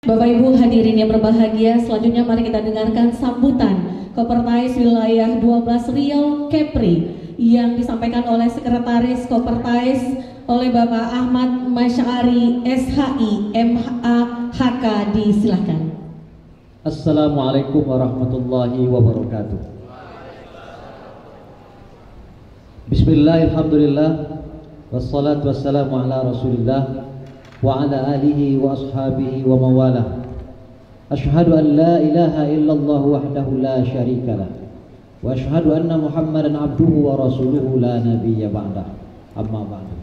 Bapak Ibu hadirin yang berbahagia, selanjutnya mari kita dengarkan sambutan Kopertais Wilayah 12 Riau Kepri yang disampaikan oleh Sekretaris Kopertais oleh Bapak Ahmad Masyari SHI MA HK. Disilahkan. Assalamualaikum warahmatullahi wabarakatuh. Bismillahirrahmanirrahim. Wassalatu wassalamu ala Rasulillah wa ala alihi wa ashabihi wa mawalah. Asyhadu an la ilaha illallah wahdahu la syarikalah wa asyhadu anna Muhammadan abduhu wa rasuluhu la nabiyya ba'dah. Amma ba'du.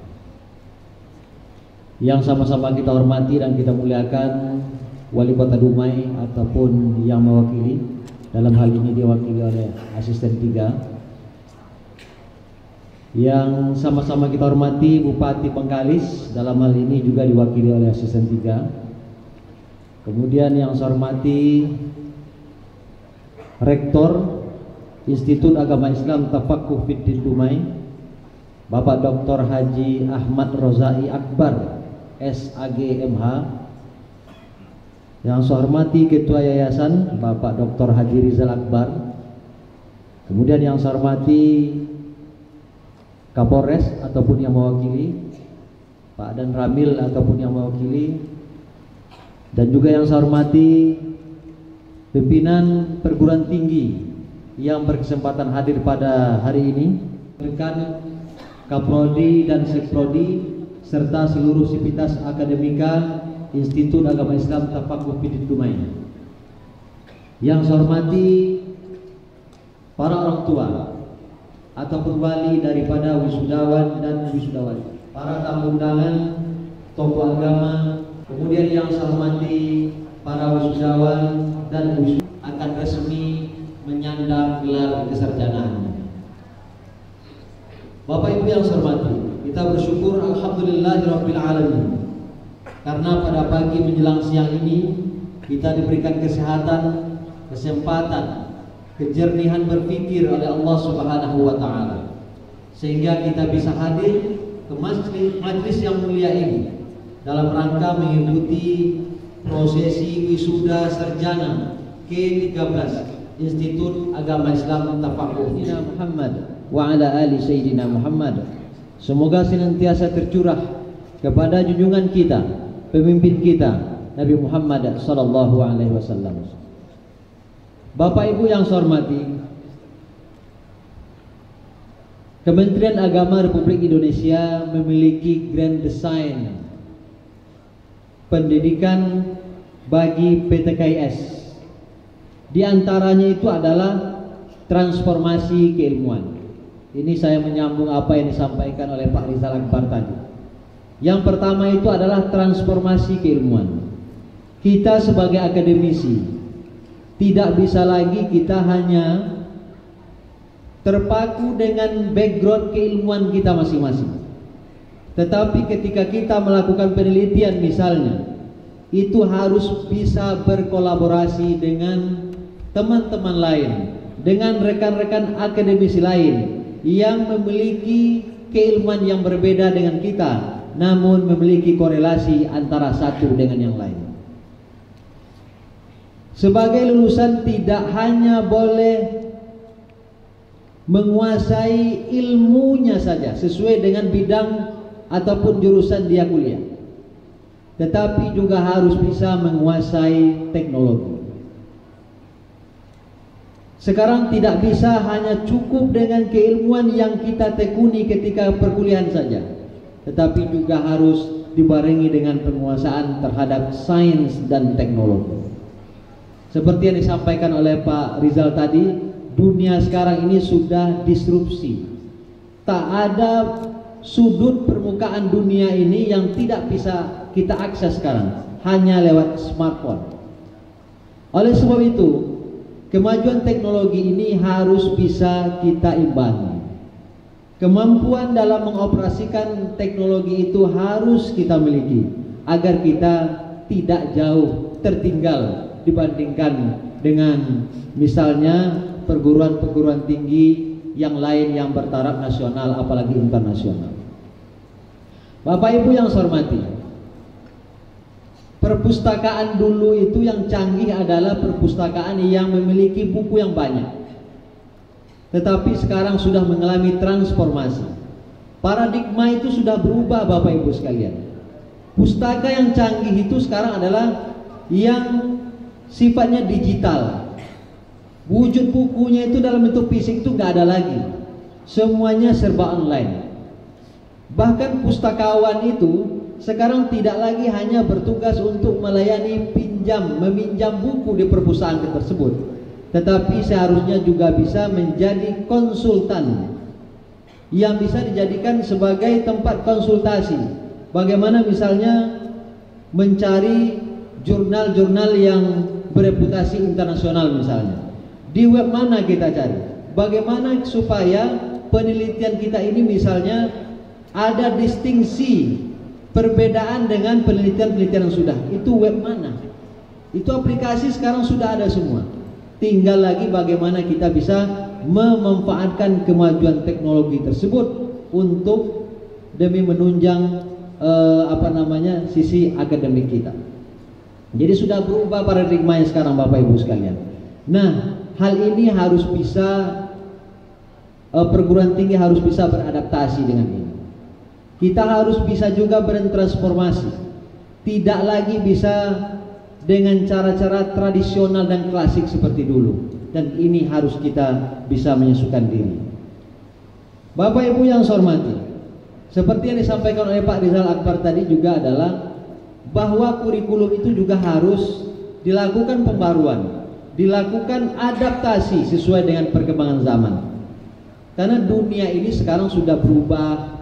Yang sama-sama kita hormati dan kita muliakan Wali Kota Dumai ataupun yang mewakili, dalam hal ini diwakili oleh Asisten 3. Yang sama-sama kita hormati Bupati Bengkalis, dalam hal ini juga diwakili oleh Asisten 3. Kemudian yang saya hormati Rektor Institut Agama Islam Tafaqquh Fiddin Dumai, Bapak Dr. Haji Ahmad Rozai Akbar SAG MH. Yang saya hormati Ketua Yayasan Bapak Dr. Haji Rizal Akbar. Kemudian yang saya hormati Kapolres ataupun yang mewakili, Pak Dan Ramil ataupun yang mewakili, dan juga yang saya hormati pimpinan perguruan tinggi yang berkesempatan hadir pada hari ini, rekan Kaprodi dan Sekprodi serta seluruh sivitas akademika Institut Agama Islam Tafaqquh Fiddin Dumai. Yang saya hormati para orang tua ataupun wali daripada wisudawan dan wisudawati, para tamu undangan, tokoh agama, kemudian yang saya hormati para wisudawan dan akan resmi menyandang gelar kesarjanaan. Bapak Ibu yang saya hormati, kita bersyukur alhamdulillahirabbil alamin karena pada pagi menjelang siang ini kita diberikan kesehatan, kesempatan, kejernihan berpikir oleh Allah Subhanahu wa taala, sehingga kita bisa hadir ke majlis yang mulia ini dalam rangka mengikuti prosesi wisuda sarjana ke-13 Institut Agama Islam Tafaqquh Muhammad wa ala ali sayyidina Muhammad. Semoga senantiasa tercurah kepada junjungan kita, pemimpin kita, Nabi Muhammad sallallahu alaihi wasallam. Bapak Ibu yang saya hormati, Kementerian Agama Republik Indonesia memiliki Grand Design pendidikan bagi PTKIS. Di antaranya itu adalah transformasi keilmuan. Ini saya menyambung apa yang disampaikan oleh Pak Rizal Akbar tadi. Yang pertama itu adalah transformasi keilmuan. Kita sebagai akademisi tidak bisa lagi kita hanya terpaku dengan background keilmuan kita masing-masing. Tetapi ketika kita melakukan penelitian misalnya, itu harus bisa berkolaborasi dengan teman-teman lain, dengan rekan-rekan akademisi lain yang memiliki keilmuan yang berbeda dengan kita, namun memiliki korelasi antara satu dengan yang lain. Sebagai lulusan tidak hanya boleh menguasai ilmunya saja sesuai dengan bidang ataupun jurusan dia kuliah, tetapi juga harus bisa menguasai teknologi. Sekarang tidak bisa hanya cukup dengan keilmuan yang kita tekuni ketika perkuliahan saja, tetapi juga harus dibarengi dengan penguasaan terhadap sains dan teknologi. Seperti yang disampaikan oleh Pak Rizal tadi, dunia sekarang ini sudah disrupsi. Tak ada sudut permukaan dunia ini yang tidak bisa kita akses sekarang, hanya lewat smartphone. Oleh sebab itu, kemajuan teknologi ini harus bisa kita imbangi. Kemampuan dalam mengoperasikan teknologi itu harus kita miliki agar kita tidak jauh tertinggal dibandingkan dengan misalnya perguruan-perguruan tinggi yang lain yang bertaraf nasional apalagi internasional. Bapak Ibu yang saya hormati, perpustakaan dulu itu yang canggih adalah perpustakaan yang memiliki buku yang banyak. Tetapi sekarang sudah mengalami transformasi. Paradigma itu sudah berubah Bapak Ibu sekalian. Pustaka yang canggih itu sekarang adalah yang sifatnya digital. Wujud bukunya itu dalam bentuk fisik itu nggak ada lagi. Semuanya serba online. Bahkan pustakawan itu sekarang tidak lagi hanya bertugas untuk melayani meminjam buku di perpustakaan tersebut, tetapi seharusnya juga bisa menjadi konsultan yang bisa dijadikan sebagai tempat konsultasi. Bagaimana misalnya mencari jurnal-jurnal yang bereputasi internasional misalnya. Di web mana kita cari? Bagaimana supaya penelitian kita ini misalnya ada distingsi perbedaan dengan penelitian-penelitian yang sudah. Itu web mana? Itu aplikasi sekarang sudah ada semua. Tinggal lagi bagaimana kita bisa memanfaatkan kemajuan teknologi tersebut untuk demi menunjang sisi akademik kita. Jadi sudah berubah paradigmanya sekarang Bapak Ibu sekalian. Nah, hal ini harus bisa perguruan tinggi harus bisa beradaptasi dengan ini. Kita harus bisa juga bertransformasi. Tidak lagi bisa dengan cara-cara tradisional dan klasik seperti dulu. Dan ini harus kita bisa menyesuaikan diri. Bapak Ibu yang saya hormati, seperti yang disampaikan oleh Pak Rizal Akbar tadi juga adalah bahwa kurikulum itu juga harus dilakukan pembaruan, dilakukan adaptasi sesuai dengan perkembangan zaman. Karena dunia ini sekarang sudah berubah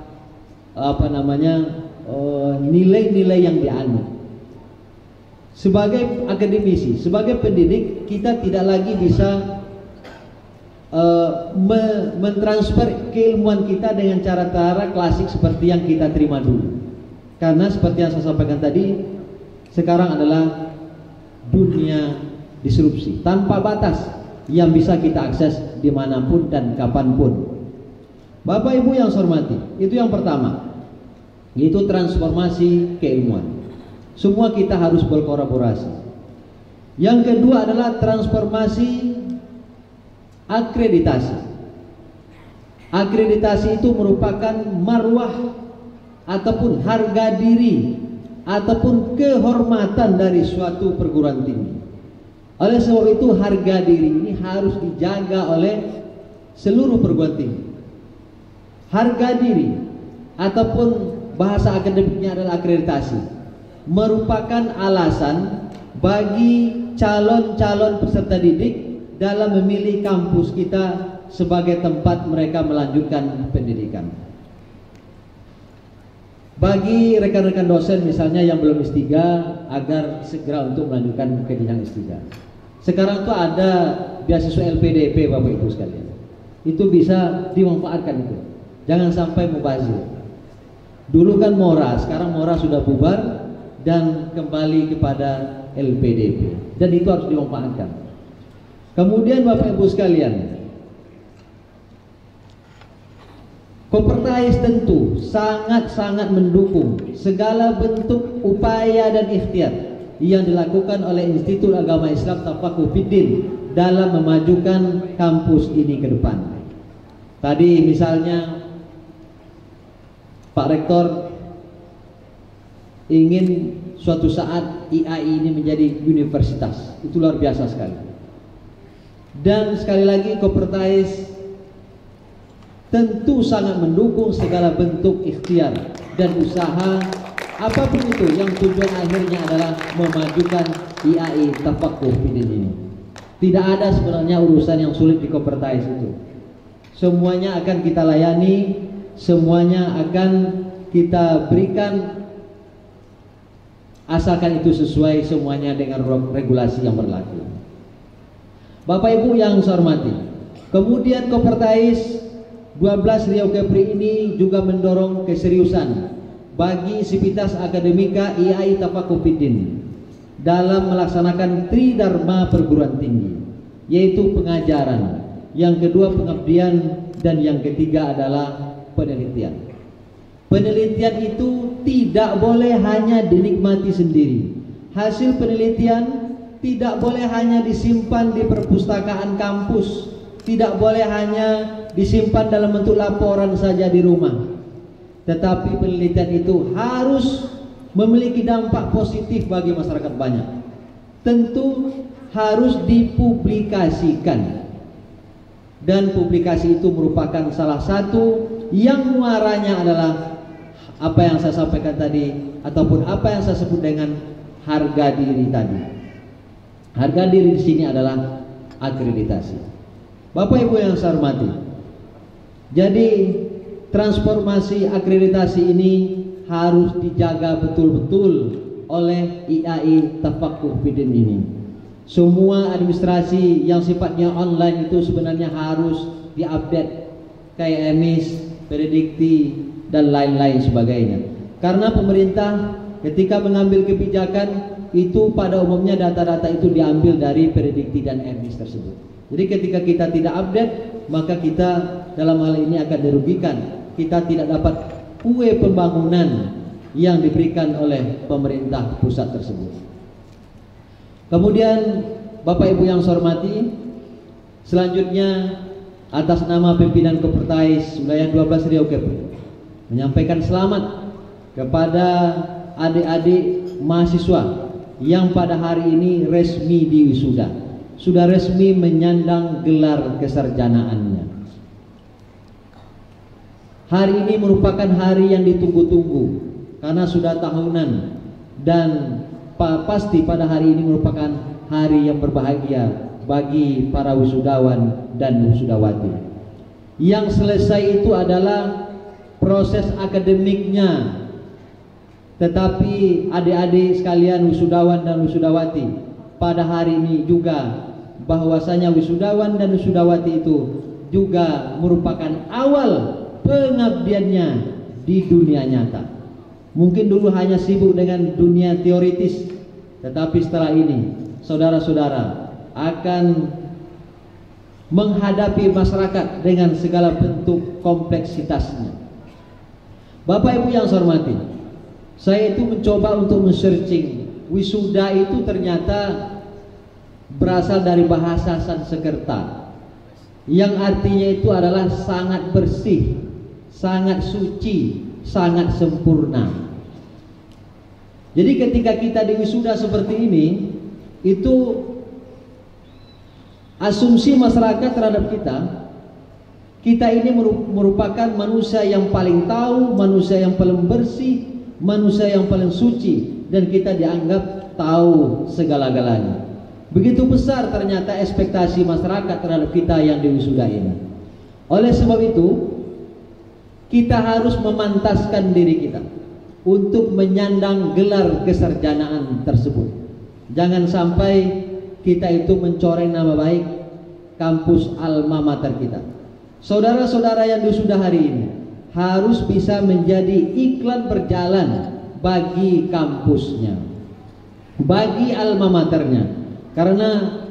nilai-nilai yang dianut. Sebagai akademisi, sebagai pendidik, kita tidak lagi bisa mentransfer keilmuan kita dengan cara-cara klasik seperti yang kita terima dulu. Karena seperti yang saya sampaikan tadi, sekarang adalah dunia disrupsi tanpa batas yang bisa kita akses dimanapun dan kapanpun. Bapak Ibu yang saya hormati, itu yang pertama, yaitu transformasi keilmuan. Semua kita harus berkolaborasi. Yang kedua adalah transformasi akreditasi. Akreditasi itu merupakan marwah ataupun harga diri ataupun kehormatan dari suatu perguruan tinggi. Oleh sebab itu harga diri ini harus dijaga oleh seluruh perguruan tinggi. Harga diri ataupun bahasa akademiknya adalah akreditasi, merupakan alasan bagi calon-calon peserta didik dalam memilih kampus kita sebagai tempat mereka melanjutkan pendidikan. Bagi rekan-rekan dosen misalnya yang belum S3 agar segera untuk melanjutkan ke jenjang S3. Sekarang tuh ada beasiswa LPDP Bapak Ibu sekalian. Itu bisa dimanfaatkan itu. Jangan sampai mubazir. Dulu kan Mora, sekarang Mora sudah bubar dan kembali kepada LPDP. Dan itu harus dimanfaatkan. Kemudian Bapak Ibu sekalian, Kopertais tentu sangat-sangat mendukung segala bentuk upaya dan ikhtiar yang dilakukan oleh Institut Agama Islam Tafakuh Fiddin dalam memajukan kampus ini ke depan. Tadi misalnya Pak Rektor ingin suatu saat IAI ini menjadi universitas. Itu luar biasa sekali. Dan sekali lagi Kopertais tentu sangat mendukung segala bentuk ikhtiar dan usaha apapun itu yang tujuan akhirnya adalah memajukan IAI Tafakuh Fiddin ini. Tidak ada sebenarnya urusan yang sulit di Kopertais itu. Semuanya akan kita layani, semuanya akan kita berikan, asalkan itu sesuai semuanya dengan regulasi yang berlaku. Bapak Ibu yang saya hormati, kemudian Kopertais 12 Riau Kepri ini juga mendorong keseriusan bagi Sivitas Akademika IAI Tafakuh Fiddin dalam melaksanakan tridharma perguruan tinggi, yaitu pengajaran, yang kedua pengabdian, dan yang ketiga adalah penelitian. Penelitian itu tidak boleh hanya dinikmati sendiri, hasil penelitian tidak boleh hanya disimpan di perpustakaan kampus, tidak boleh hanya disimpan dalam bentuk laporan saja di rumah, tetapi penelitian itu harus memiliki dampak positif bagi masyarakat banyak. Tentu harus dipublikasikan, dan publikasi itu merupakan salah satu yang muaranya adalah apa yang saya sampaikan tadi, ataupun apa yang saya sebut dengan harga diri tadi. Harga diri di sini adalah akreditasi. Bapak Ibu yang saya hormati, jadi transformasi akreditasi ini harus dijaga betul-betul oleh IAI Tafakuh Fiddin ini. Semua administrasi yang sifatnya online itu sebenarnya harus diupdate, kayak EMIS, Predikti, dan lain-lain sebagainya. Karena pemerintah ketika mengambil kebijakan itu pada umumnya data-data itu diambil dari Predikti dan EMIS tersebut. Jadi ketika kita tidak update, maka kita dalam hal ini akan dirugikan. Kita tidak dapat kue pembangunan yang diberikan oleh pemerintah pusat tersebut. Kemudian Bapak Ibu yang saya hormati, selanjutnya atas nama pimpinan Kopertais wilayah 12 Riau Kepri menyampaikan selamat kepada adik-adik mahasiswa yang pada hari ini resmi diwisuda, sudah resmi menyandang gelar kesarjanaannya. Hari ini merupakan hari yang ditunggu-tunggu karena sudah tahunan, dan pasti pada hari ini merupakan hari yang berbahagia bagi para wisudawan dan wisudawati. Yang selesai itu adalah proses akademiknya, tetapi adik-adik sekalian wisudawan dan wisudawati, pada hari ini juga bahwasanya wisudawan dan wisudawati itu juga merupakan awal pengabdiannya di dunia nyata. Mungkin dulu hanya sibuk dengan dunia teoritis, tetapi setelah ini saudara-saudara akan menghadapi masyarakat dengan segala bentuk kompleksitasnya. Bapak Ibu yang saya hormati, saya itu mencoba untuk men-searching. Wisuda itu ternyata berasal dari bahasa Sanskerta yang artinya itu adalah sangat bersih, sangat suci, sangat sempurna. Jadi ketika kita diwisuda seperti ini, itu asumsi masyarakat terhadap kita ini merupakan manusia yang paling tahu, manusia yang paling bersih, manusia yang paling suci, dan kita dianggap tahu segala-galanya. Begitu besar ternyata ekspektasi masyarakat terhadap kita yang diwisuda ini. Oleh sebab itu, kita harus memantaskan diri kita untuk menyandang gelar kesarjanaan tersebut. Jangan sampai kita itu mencoreng nama baik kampus alma mater kita. Saudara-saudara yang wisuda hari ini harus bisa menjadi iklan berjalan bagi kampusnya, bagi alma maternya. Karena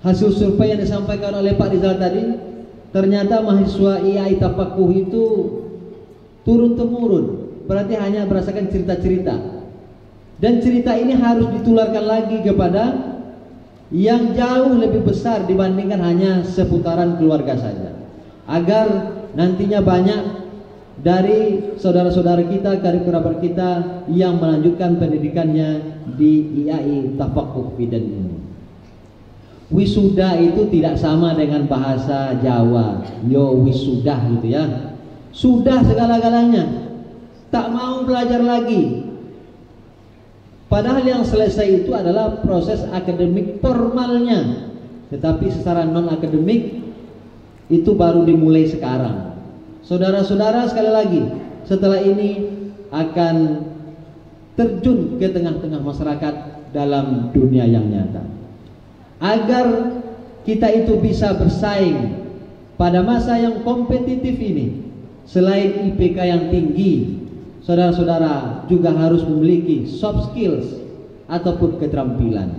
hasil survei yang disampaikan oleh Pak Rizal tadi, ternyata mahasiswa IAI Tafakuh itu turun-temurun, berarti hanya berdasarkan cerita-cerita. Dan cerita ini harus ditularkan lagi kepada yang jauh lebih besar dibandingkan hanya seputaran keluarga saja, agar nantinya banyak dari saudara-saudara kita, karib kerabat kita yang melanjutkan pendidikannya di IAI Tafakuh Fiddin ini. Wisuda itu tidak sama dengan bahasa Jawa, yo wisudah gitu ya. Sudah segala-galanya, tak mau belajar lagi. Padahal yang selesai itu adalah proses akademik formalnya, tetapi secara non akademik itu baru dimulai sekarang. Saudara-saudara, sekali lagi, setelah ini akan terjun ke tengah-tengah masyarakat dalam dunia yang nyata. Agar kita itu bisa bersaing pada masa yang kompetitif ini, selain IPK yang tinggi, saudara-saudara juga harus memiliki soft skills ataupun keterampilan.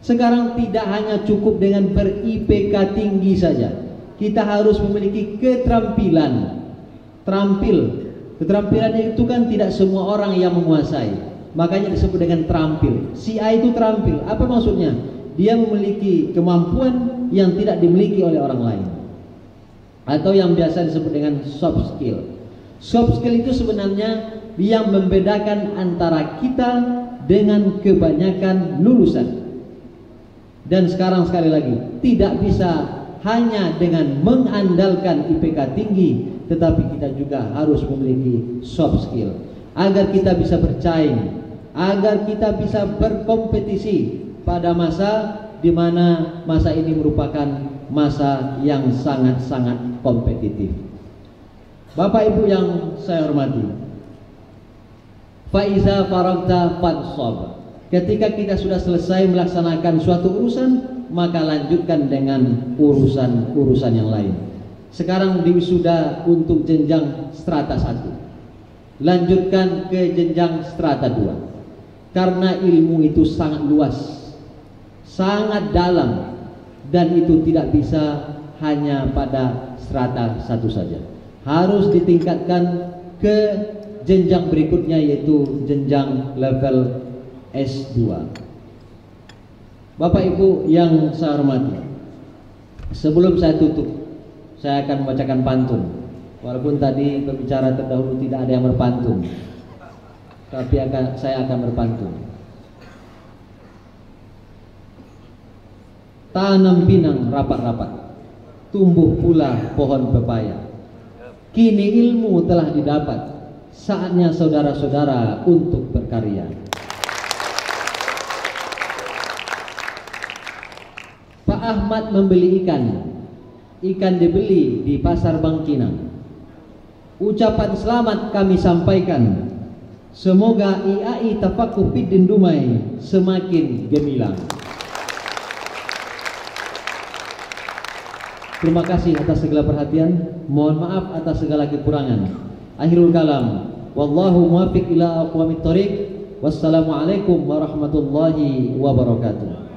Sekarang tidak hanya cukup dengan ber-IPK tinggi saja, kita harus memiliki keterampilan. Keterampilan itu kan tidak semua orang yang menguasai. Makanya disebut dengan terampil. Si A itu terampil. Apa maksudnya? Dia memiliki kemampuan yang tidak dimiliki oleh orang lain, atau yang biasa disebut dengan soft skill. Soft skill itu sebenarnya yang membedakan antara kita dengan kebanyakan lulusan. Dan sekarang sekali lagi, tidak bisa hanya dengan mengandalkan IPK tinggi, tetapi kita juga harus memiliki soft skill agar kita bisa bersaing, agar kita bisa berkompetisi pada masa di mana masa ini merupakan masa yang sangat-sangat kompetitif. Bapak Ibu yang saya hormati, faiza faragta fansab. Ketika kita sudah selesai melaksanakan suatu urusan, maka lanjutkan dengan urusan-urusan yang lain. Sekarang di wisuda untuk jenjang strata 1, lanjutkan ke jenjang strata 2. Karena ilmu itu sangat luas, sangat dalam, dan itu tidak bisa hanya pada strata 1 saja. Harus ditingkatkan ke jenjang berikutnya, yaitu jenjang level S2. Bapak Ibu yang saya hormati, sebelum saya tutup, saya akan membacakan pantun. Walaupun tadi pembicara terdahulu tidak ada yang berpantun, tapi saya akan berpantun. Tanam pinang rapat-rapat, tumbuh pula pohon pepaya. Kini ilmu telah didapat, saatnya saudara-saudara untuk berkarya. Pak Ahmad membeli ikan dibeli di pasar Bangkinang. Ucapan selamat kami sampaikan, semoga IAI Tafakuh Fiddin Dumai semakin gemilang. Terima kasih atas segala perhatian. Mohon maaf atas segala kekurangan. Akhirul kalam, wallahu muwaffiq ila aqwamit thoriq. Wassalamualaikum warahmatullahi wabarakatuh.